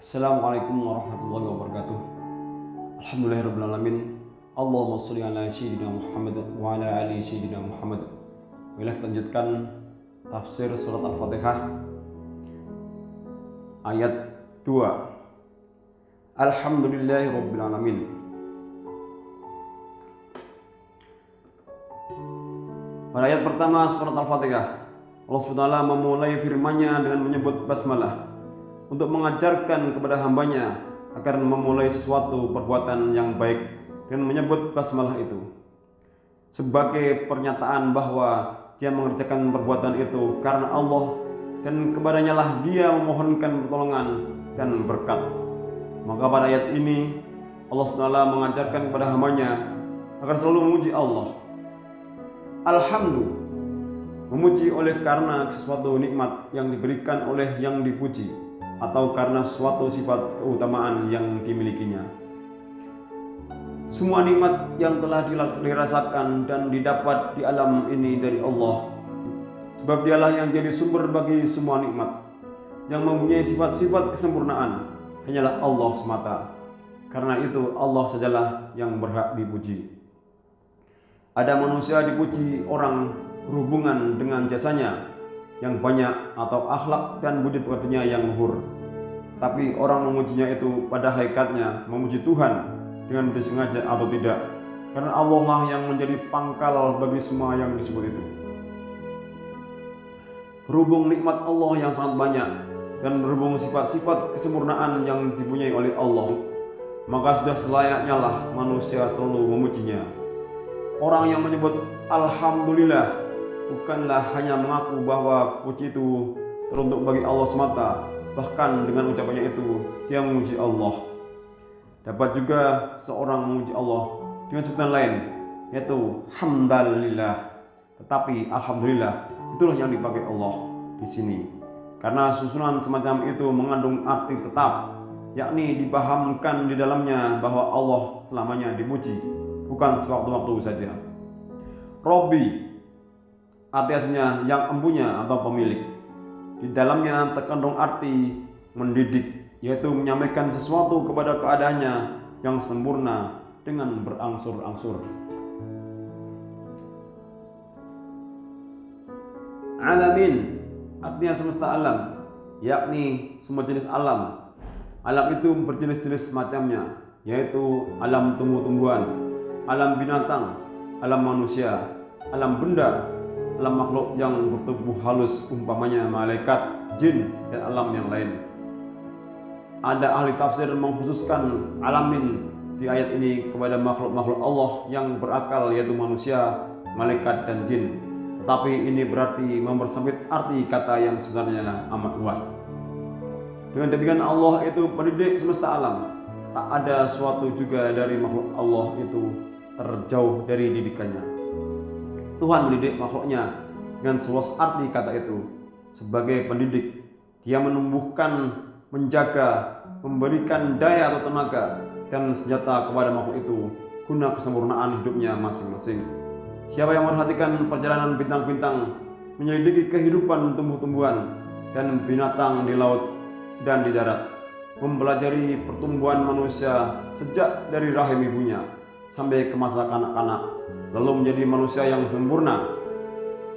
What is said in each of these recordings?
Assalamualaikum warahmatullahi wabarakatuh. Alhamdulillahirrahmanirrahim. Allahumma sholli ala sayyidina Muhammad wa ala ali sayyidina Muhammad. Bila kita lanjutkan tafsir surat Al-Fatihah ayat 2. Alhamdulillahirrahmanirrahim. Pada ayat pertama surat Al-Fatihah, Allah SWT memulai firman-Nya dengan menyebut basmalah untuk mengajarkan kepada hambanya agar memulai sesuatu perbuatan yang baik dengan menyebut basmalah itu sebagai pernyataan bahwa dia mengerjakan perbuatan itu karena Allah dan kepadanya lah dia memohonkan pertolongan dan berkat. Maka pada ayat ini Allah SWT mengajarkan kepada hambanya agar selalu memuji Allah. Alhamdulillah, memuji oleh karena sesuatu nikmat yang diberikan oleh yang dipuji, atau karena suatu sifat keutamaan yang dimilikinya. Semua nikmat yang telah dirasakan dan didapat di alam ini dari Allah, sebab dialah yang jadi sumber bagi semua nikmat. Yang mempunyai sifat-sifat kesempurnaan hanyalah Allah semata. Karena itu Allah sajalah yang berhak dipuji. Ada manusia dipuji orang berhubungan dengan jasanya yang banyak atau akhlak dan budi pekertinya yang luhur. Tapi orang memujinya itu pada hakikatnya memuji Tuhan dengan disengaja atau tidak, karena Allah lah yang menjadi pangkal bagi semua yang disebut itu. Berhubung nikmat Allah yang sangat banyak dan berhubung sifat-sifat kesempurnaan yang dipunyai oleh Allah, maka sudah selayaknya lah manusia selalu memujinya. Orang yang menyebut Alhamdulillah bukanlah hanya mengaku bahwa puji itu teruntuk bagi Allah semata, bahkan dengan ucapannya itu dia memuji Allah. Dapat juga seorang memuji Allah dengan sebutan lain, yaitu hamdalillah. Tetapi alhamdulillah itulah yang dipakai Allah di sini, karena susunan semacam itu mengandung arti tetap, yakni dipahamkan di dalamnya bahwa Allah selamanya dipuji, bukan sewaktu-waktu saja. Robbi arti aslinya yang empunya atau pemilik. Di dalamnya terkandung arti mendidik, yaitu menyampaikan sesuatu kepada keadaannya yang sempurna dengan berangsur-angsur. Alamin artinya semesta alam, yakni semua jenis alam. Alam itu berjenis-jenis macamnya, yaitu alam tumbuh-tumbuhan, alam binatang, alam manusia, alam benda, alam makhluk yang bertubuh halus umpamanya malaikat, jin, dan alam yang lain. Ada ahli tafsir mengkhususkan alamin di ayat ini kepada makhluk-makhluk Allah yang berakal, yaitu manusia, malaikat, dan jin. Tetapi ini berarti mempersempit arti kata yang sebenarnya amat luas. Dengan demikian Allah itu pendidik semesta alam. Tak ada suatu juga dari makhluk Allah itu terjauh dari didikannya. Tuhan mendidik makhluknya dengan seluas arti kata itu. Sebagai pendidik, dia menumbuhkan, menjaga, memberikan daya atau tenaga dan senjata kepada makhluk itu guna kesempurnaan hidupnya masing-masing. Siapa yang memperhatikan perjalanan bintang-bintang, menyelidiki kehidupan tumbuh-tumbuhan dan binatang di laut dan di darat, mempelajari pertumbuhan manusia sejak dari rahim ibunya sampai ke masa kanak-kanak, lalu menjadi manusia yang sempurna,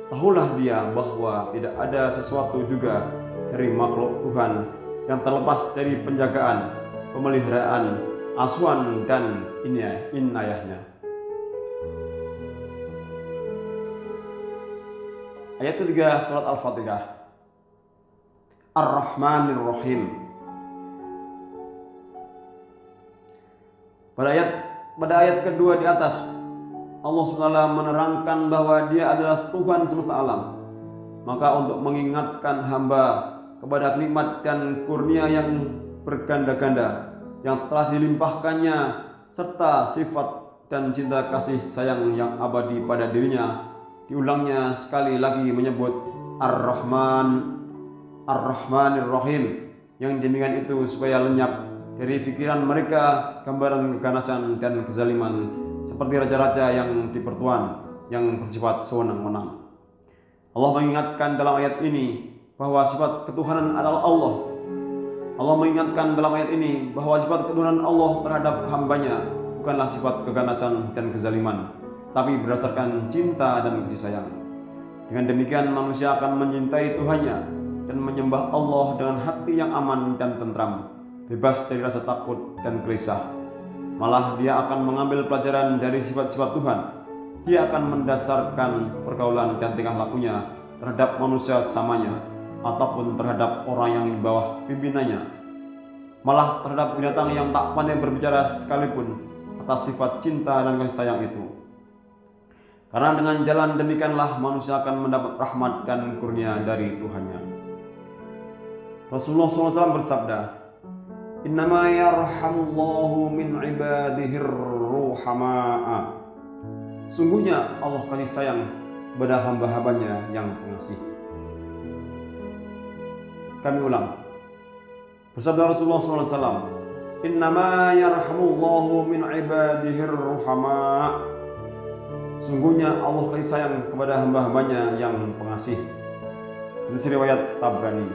tahulah dia bahwa tidak ada sesuatu juga dari makhluk Tuhan yang terlepas dari penjagaan, pemeliharaan, asuhan, dan inayahnya. Ayat ketiga surat Al-Fatihah. Ar-Rahmanir-Rahim. Pada ayat kedua di atas, Allah SWT menerangkan bahwa Dia adalah Tuhan semesta alam. Maka untuk mengingatkan hamba kepada nikmat dan kurnia yang berganda-ganda yang telah dilimpahkannya, serta sifat dan cinta kasih sayang yang abadi pada dirinya, diulangnya sekali lagi menyebut Ar-Rahman, Ar-Rahmanir-Rahim, yang demikian itu supaya lenyap dari pikiran mereka gambaran keganasan dan kezaliman seperti raja-raja yang dipertuan yang bersifat sewenang-wenang. Allah mengingatkan dalam ayat ini bahwa sifat ketuhanan adalah Allah. Allah mengingatkan dalam ayat ini bahwa sifat ketuhanan Allah terhadap hambanya bukanlah sifat keganasan dan kezaliman, tapi berdasarkan cinta dan kasih sayang. Dengan demikian manusia akan mencintai Tuhannya dan menyembah Allah dengan hati yang aman dan tentram, bebas dari rasa takut dan gelisah. Malah dia akan mengambil pelajaran dari sifat-sifat Tuhan. Dia akan mendasarkan pergaulan dan tingkah lakunya terhadap manusia sesamanya, ataupun terhadap orang yang di bawah pimpinannya, malah terhadap binatang yang tak pandai berbicara sekalipun, atas sifat cinta dan kasih sayang itu. Karena dengan jalan demikianlah manusia akan mendapat rahmat dan kurnia dari Tuhannya. Rasulullah SAW bersabda, "Innama yarhamullahu min ibadihir ruhama'a." Sungguhnya Allah kasih sayang kepada hamba-hambanya yang pengasih. Kami ulang. Bersabda Rasulullah SAW, "Innama yarhamullahu min ibadihir ruhama." Sungguhnya Allah kasih sayang kepada hamba-hambanya yang pengasih. Hadis riwayat Tabrani.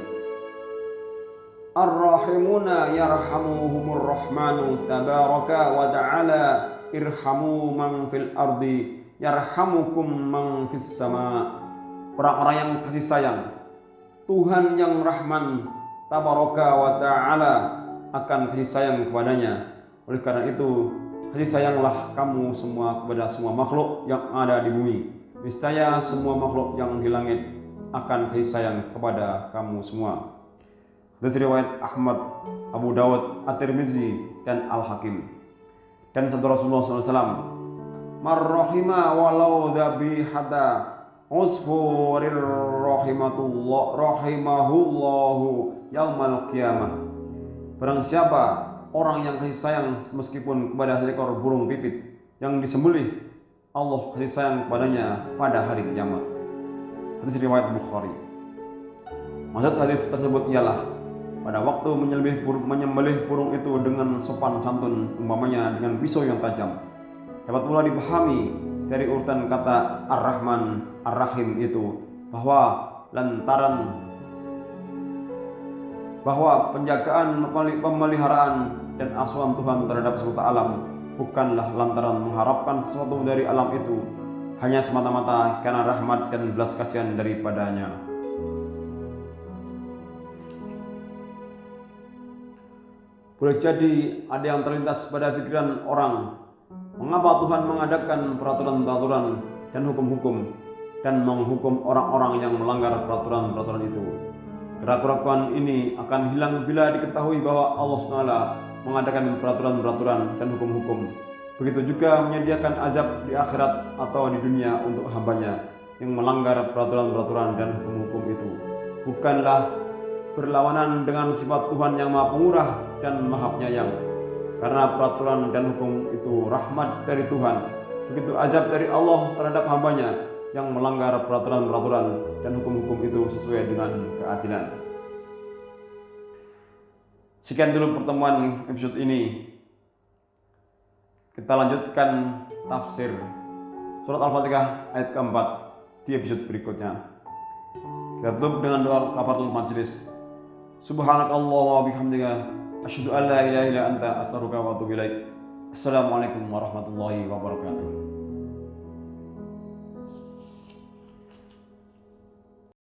Ar-rahimuna yarhamuhumur rahmanu tabaraka wa ta'ala irhamu man fil ardi yarhamukum man fis sama. Orang-orang yang kasih sayang, Tuhan yang Rahman tabaraka wa ta'ala akan kasih sayang kepadanya. Oleh karena itu, kasih sayanglah kamu semua kepada semua makhluk yang ada di bumi. Niscaya semua makhluk yang di langit akan kasih sayang kepada kamu semua. Hadis riwayat Ahmad, Abu Dawud, At-Tirmizi, dan Al-Hakim. Dan sabda Rasulullah SAW, "Marrahima walau dzabihata usfurir rahimahullahu yaumal qiyamah." Barang siapa orang yang kasih sayang meskipun kepada seekor burung pipit yang disembelih, Allah kasih sayang kepadanya pada hari kiamat. Hadis riwayat Bukhari. Maksud hadis tersebut ialah pada waktu menyembelih burung itu dengan sopan santun, umpamanya dengan pisau yang tajam, dapat pula dipahami dari urutan kata Ar-Rahman, Ar-Rahim itu bahwa penjagaan, pemeliharaan dan asuhan Tuhan terhadap semesta alam bukanlah lantaran mengharapkan sesuatu dari alam itu, hanya semata-mata karena rahmat dan belas kasihan daripadanya. Boleh jadi ada yang terlintas pada pikiran orang, mengapa Tuhan mengadakan peraturan-peraturan dan hukum-hukum dan menghukum orang-orang yang melanggar peraturan-peraturan itu. Keraguan ini akan hilang bila diketahui bahwa Allah SWT mengadakan peraturan-peraturan dan hukum-hukum. Begitu juga menyediakan azab di akhirat atau di dunia untuk hambanya yang melanggar peraturan-peraturan dan hukum-hukum itu. Bukanlah berlawanan dengan sifat Tuhan yang Maha Pemurah dan Maha Penyayang. Karena peraturan dan hukum itu rahmat dari Tuhan, begitu azab dari Allah terhadap hambanya yang melanggar peraturan-peraturan dan hukum-hukum itu sesuai dengan keadilan. Sekian dulu pertemuan episode ini. Kita lanjutkan tafsir surat Al-Fatihah ayat keempat di episode berikutnya. Kita tutup dengan doa kafaratul majelis. Subhanakallahumma wa bihamdika asyhadu an la ilaha illa anta astaghfiruka wa atubu ilaik. Assalamualaikum warahmatullahi wabarakatuh.